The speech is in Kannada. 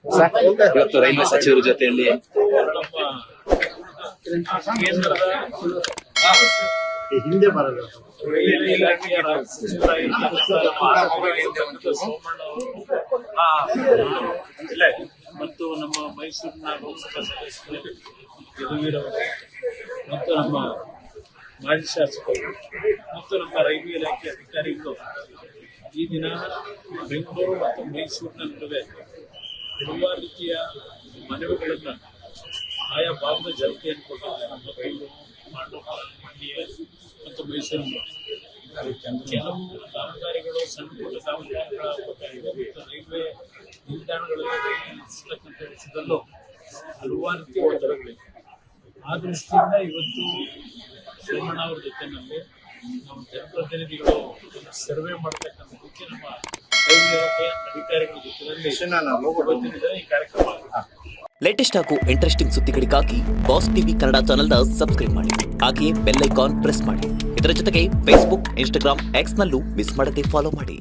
ಇವತ್ತು ರೈಲ್ವೆ ಸಚಿವರ ಜೊತೆಯಲ್ಲಿ ಕೇಂದ್ರದ ಹಿಂದೆ ಬರಲ್ಲ ರೈಲ್ವೆ ಇಲಾಖೆಯ ಸಚಿವರಾಗಿರ್ತಕ್ಕಂಥ ಸೋಮಣ್ಣ ಅವರು ಮತ್ತು ನಮ್ಮ ಮೈಸೂರಿನ ಲೋಕಸಭಾ ಸದಸ್ಯರು ಯದುವೀರ್ ಅವರು ಮತ್ತು ನಮ್ಮ ಮಾಜಿ ಶಾಸಕರು ಮತ್ತು ನಮ್ಮ ರೈಲ್ವೆ ಇಲಾಖೆ ಅಧಿಕಾರಿಗಳು ಈ ದಿನ ಬೆಂಗಳೂರು ಮತ್ತು ಮೈಸೂರಿನ ನಡುವೆ ಹಲವಾರು ರೀತಿಯ ಮನವಿಗಳನ್ನು ಆಯಾ ಭಾಗದ ಜನತೆಯನ್ನು ಕೊಟ್ಟಿದ್ದಾರೆ. ನಮ್ಮ ಬೆಂಗಳೂರು, ಮಂಡ್ಯ ಮತ್ತು ಮೈಸೂರು ಕೆಲವು ಕಾಮಗಾರಿಗಳು ಸಣ್ಣ ಪುಟ್ಟ ಕಾಮಗಾರಿಗಳಾಗಬೇಕಾಗಿದೆ ಮತ್ತು ರೈಲ್ವೆ ನಿಲ್ದಾಣಗಳಲ್ಲಿ ರೈಲು ನಿಲ್ಲಿಸತಕ್ಕಂಥ ವಿಷಯದಲ್ಲೂ ಹಲವಾರು ರೀತಿಯ ಒತ್ತಡಗಳಿವೆ. ಆ ದೃಷ್ಟಿಯಿಂದ ಇವತ್ತು ಸೋಮಣ್ಣ ಅವ್ರ ಜೊತೆಯಲ್ಲಿ ನಮ್ಮ ಜನಪ್ರತಿನಿಧಿಗಳು ಸರ್ವೆ ಮಾಡತಕ್ಕಂಥದಕ್ಕೆ ನಮ್ಮ ರೈಲ್ವೆ ಇಲಾಖೆಯ ಅಧಿಕಾರಿಗಳ ಜೊತೆಯಲ್ಲಿ ಈ ಕಾರ್ಯಕ್ರಮ. ಲೇಟೆಸ್ಟ್ ಹಾಗೂ ಇಂಟ್ರೆಸ್ಟಿಂಗ್ ಸುದ್ದಿಗಳಿಗಾಗಿ ಬಾಸ್ ಟಿವಿ ಕನ್ನಡ ಚಾನೆಲ್ನ ಸಬ್ಸ್ಕ್ರೈಬ್ ಮಾಡಿ. ಹಾಗೆಯೇ ಬೆಲ್ ಐಕಾನ್ ಪ್ರೆಸ್ ಮಾಡಿ. ಇದರ ಜೊತೆಗೆ ಫೇಸ್ಬುಕ್, ಇನ್ಸ್ಟಾಗ್ರಾಮ್, ಎಕ್ಸ್ ನಲ್ಲೂ ಮಿಸ್ ಮಾಡದೆ ಫಾಲೋ ಮಾಡಿ.